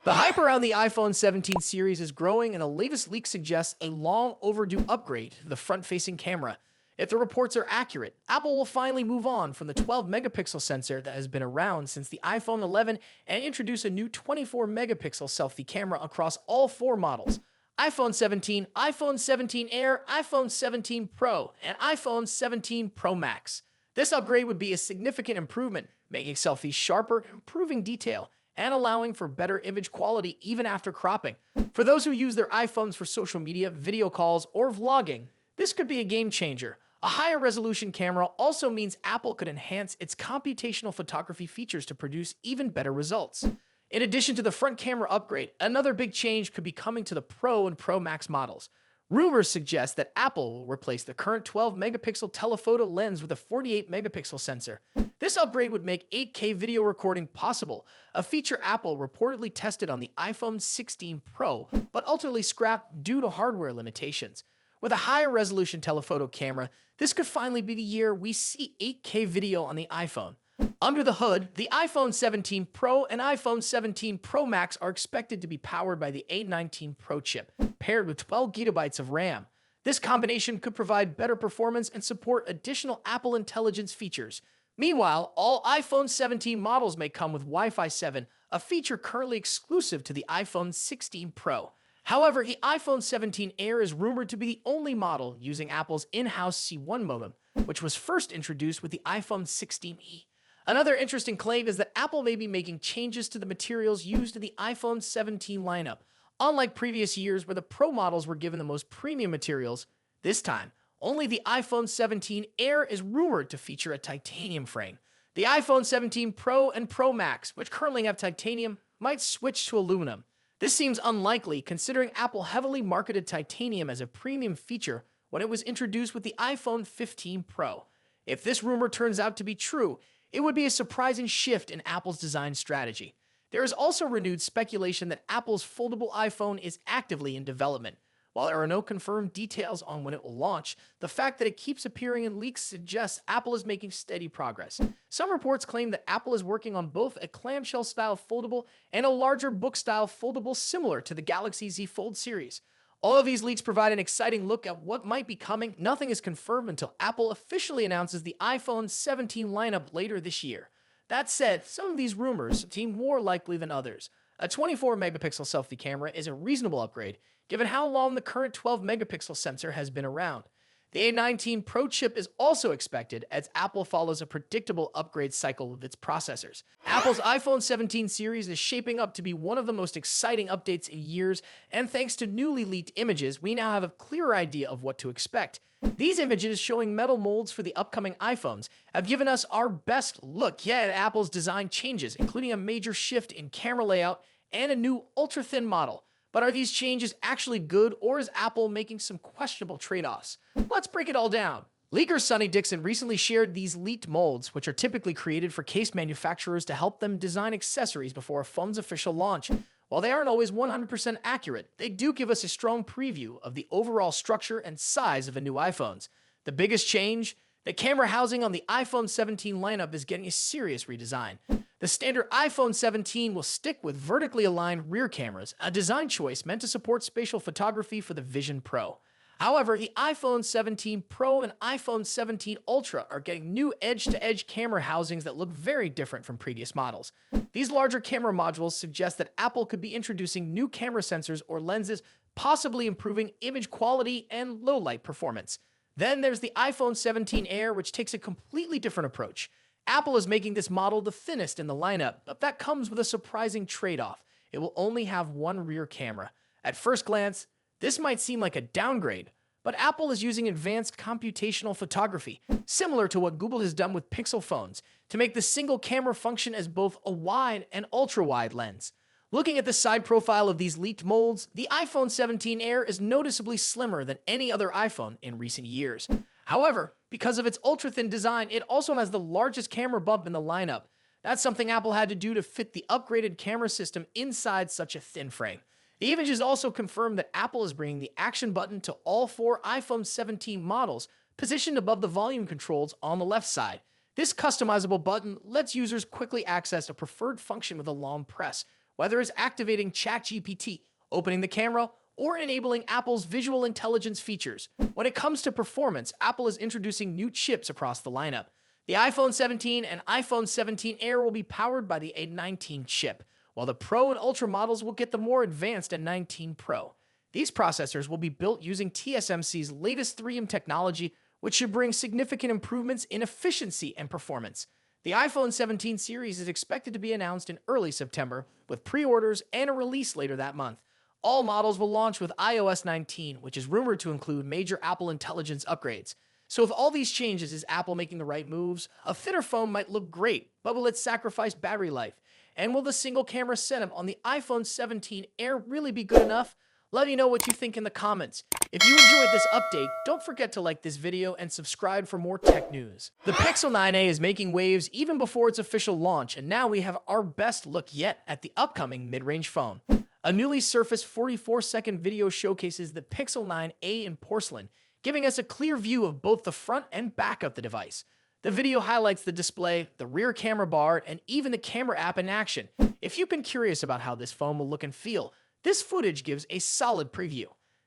The hype around the iPhone 17 series is growing, and the latest leak suggests a long overdue upgrade to the front facing camera. If the reports are accurate, Apple will finally move on from the 12 megapixel sensor that has been around since the iPhone 11 and introduce a new 24 megapixel selfie camera across all four models: iPhone 17, iPhone 17 Air, iPhone 17 Pro, and iPhone 17 Pro Max. This upgrade would be a significant improvement, making selfies sharper, improving detail, and allowing for better image quality even after cropping. For those who use their iPhones for social media, video calls, or vlogging, this could be a game changer. A higher resolution camera also means Apple could enhance its computational photography features to produce even better results. In addition to the front camera upgrade, another big change could be coming to the Pro and Pro Max models. Rumors suggest that Apple will replace the current 12 megapixel telephoto lens with a 48 megapixel sensor. This upgrade would make 8K video recording possible, a feature Apple reportedly tested on the iPhone 16 Pro, but ultimately scrapped due to hardware limitations. With a higher resolution telephoto camera, this could finally be the year we see 8K video on the iPhone. Under the hood, the iPhone 17 Pro and iPhone 17 Pro Max are expected to be powered by the A19 Pro chip, paired with 12 gigabytes of RAM. This combination could provide better performance and support additional Apple Intelligence features. Meanwhile, all iPhone 17 models may come with Wi-Fi 7, a feature currently exclusive to the iPhone 16 Pro. However, the iPhone 17 Air is rumored to be the only model using Apple's in-house C1 modem, which was first introduced with the iPhone 16e. Another interesting claim is that Apple may be making changes to the materials used in the iPhone 17 lineup. Unlike previous years where the Pro models were given the most premium materials, this time, only the iPhone 17 Air is rumored to feature a titanium frame. The iPhone 17 Pro and Pro Max, which currently have titanium, might switch to aluminum. This seems unlikely considering Apple heavily marketed titanium as a premium feature when it was introduced with the iPhone 15 Pro. If this rumor turns out to be true, it would be a surprising shift in Apple's design strategy. There is also renewed speculation that Apple's foldable iPhone is actively in development. While there are no confirmed details on when it will launch, the fact that it keeps appearing in leaks suggests Apple is making steady progress. Some reports claim that Apple is working on both a clamshell-style foldable and a larger book-style foldable similar to the Galaxy Z Fold series. All of these leaks provide an exciting look at what might be coming. Nothing is confirmed until Apple officially announces the iPhone 17 lineup later this year. That said, some of these rumors seem more likely than others. A 24 megapixel selfie camera is a reasonable upgrade, given how long the current 12 megapixel sensor has been around. The A19 Pro chip is also expected as Apple follows a predictable upgrade cycle with its processors. Apple's iPhone 17 series is shaping up to be one of the most exciting updates in years, and thanks to newly leaked images, we now have a clearer idea of what to expect. These images showing metal molds for the upcoming iPhones have given us our best look at Apple's design changes, including a major shift in camera layout and a new ultra-thin model. But are these changes actually good, or is Apple making some questionable trade-offs? Let's break it all down. Leaker Sonny Dixon recently shared these leaked molds, which are typically created for case manufacturers to help them design accessories before a phone's official launch. While they aren't always 100% accurate, they do give us a strong preview of the overall structure and size of the new iPhones. The biggest change? The camera housing on the iPhone 17 lineup is getting a serious redesign. The standard iPhone 17 will stick with vertically aligned rear cameras, a design choice meant to support spatial photography for the Vision Pro. However, the iPhone 17 Pro and iPhone 17 Ultra are getting new edge-to-edge camera housings that look very different from previous models. These larger camera modules suggest that Apple could be introducing new camera sensors or lenses, possibly improving image quality and low-light performance. Then there's the iPhone 17 Air, which takes a completely different approach. Apple is making this model the thinnest in the lineup, but that comes with a surprising trade-off. It will only have one rear camera. At first glance, this might seem like a downgrade, but Apple is using advanced computational photography, similar to what Google has done with Pixel phones, to make the single camera function as both a wide and ultra-wide lens. Looking at the side profile of these leaked molds, the iPhone 17 Air is noticeably slimmer than any other iPhone in recent years. However, because of its ultra-thin design, it also has the largest camera bump in the lineup. That's something Apple had to do to fit the upgraded camera system inside such a thin frame. The images also confirm that Apple is bringing the action button to all four iPhone 17 models, positioned above the volume controls on the left side. This customizable button lets users quickly access a preferred function with a long press, whether it's activating ChatGPT, opening the camera, or enabling Apple's visual intelligence features. When it comes to performance, Apple is introducing new chips across the lineup. The iPhone 17 and iPhone 17 Air will be powered by the A19 chip, while the Pro and Ultra models will get the more advanced A19 Pro. These processors will be built using TSMC's latest 3M technology, which should bring significant improvements in efficiency and performance. The iPhone 17 series is expected to be announced in early September, with pre-orders and a release later that month. All models will launch with iOS 19, which is rumored to include major Apple Intelligence upgrades. So with all these changes, is Apple making the right moves? A thinner phone might look great, but will it sacrifice battery life? And will the single camera setup on the iPhone 17 Air really be good enough? Let me know what you think in the comments. If you enjoyed this update, don't forget to like this video and subscribe for more tech news. The Pixel 9a is making waves even before its official launch, and now we have our best look yet at the upcoming mid-range phone. A newly surfaced 44-second video showcases the Pixel 9a in porcelain, giving us a clear view of both the front and back of the device. The video highlights the display, the rear camera bar, and even the camera app in action. If you've been curious about how this phone will look and feel, this footage gives a solid preview.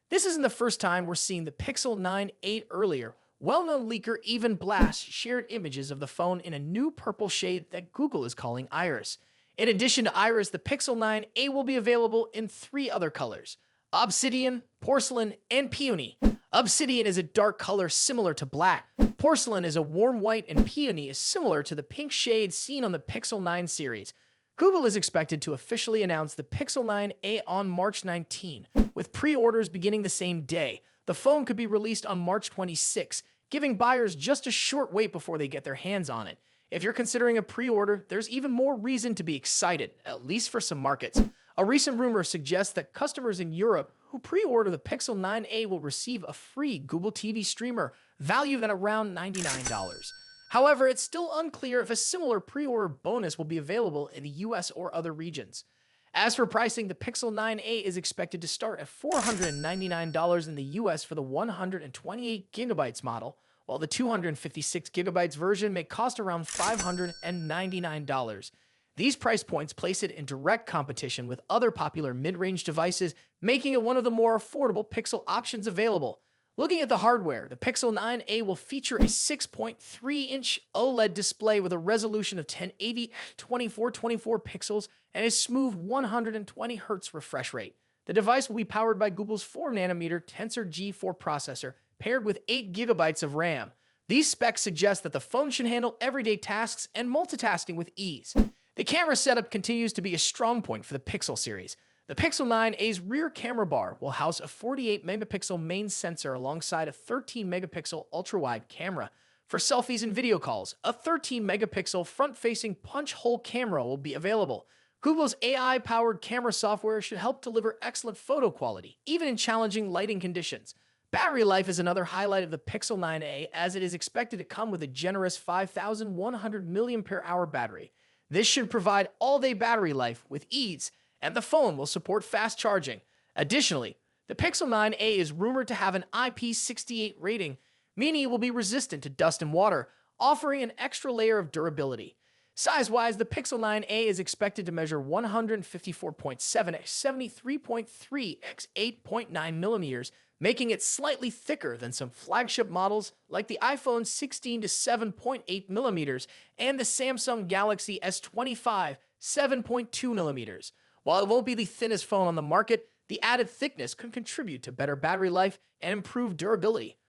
This isn't the first time we're seeing the Pixel 9a earlier. Well-known leaker Even Blast shared images of the phone in a new purple shade that Google is calling Iris. In addition to Iris, the Pixel 9a will be available in 3 other colors: Obsidian, Porcelain, and Peony. Obsidian is a dark color similar to black. Porcelain is a warm white, and Peony is similar to the pink shade seen on the Pixel 9 series. Google is expected to officially announce the Pixel 9a on March 19, with pre-orders beginning the same day. The phone could be released on March 26, giving buyers just a short wait before they get their hands on it. If you're considering a pre-order, there's even more reason to be excited, at least for some markets. A recent rumor suggests that customers in Europe who pre-order the Pixel 9a will receive a free Google TV streamer valued at around $99. However, it's still unclear if a similar pre-order bonus will be available in the US or other regions. As for pricing, the Pixel 9a is expected to start at $499 in the US for the 128GB model, while the 256GB version may cost around $599. These price points place it in direct competition with other popular mid-range devices, making it one of the more affordable Pixel options available. Looking at the hardware, the Pixel 9a will feature a 6.3-inch OLED display with a resolution of 1080 2424 pixels and a smooth 120Hz refresh rate. The device will be powered by Google's 4nm Tensor G4 processor, paired with 8GB of RAM. These specs suggest that the phone should handle everyday tasks and multitasking with ease. The camera setup continues to be a strong point for the Pixel series. The Pixel 9a's rear camera bar will house a 48-megapixel main sensor alongside a 13-megapixel ultra-wide camera. For selfies and video calls, a 13-megapixel front-facing punch-hole camera will be available. Google's AI-powered camera software should help deliver excellent photo quality, even in challenging lighting conditions. Battery life is another highlight of the Pixel 9a, as it is expected to come with a generous 5,100 mAh battery. This should provide all-day battery life with ease, and the phone will support fast charging. Additionally, the Pixel 9a is rumored to have an IP68 rating, meaning it will be resistant to dust and water, offering an extra layer of durability. Size-wise, the Pixel 9a is expected to measure 154.7 x 73.3 x 8.9 millimeters, making it slightly thicker than some flagship models like the iPhone 16 to 7.8 millimeters and the Samsung Galaxy S25 7.2 millimeters. While it won't be the thinnest phone on the market, the added thickness could contribute to better battery life and improved durability.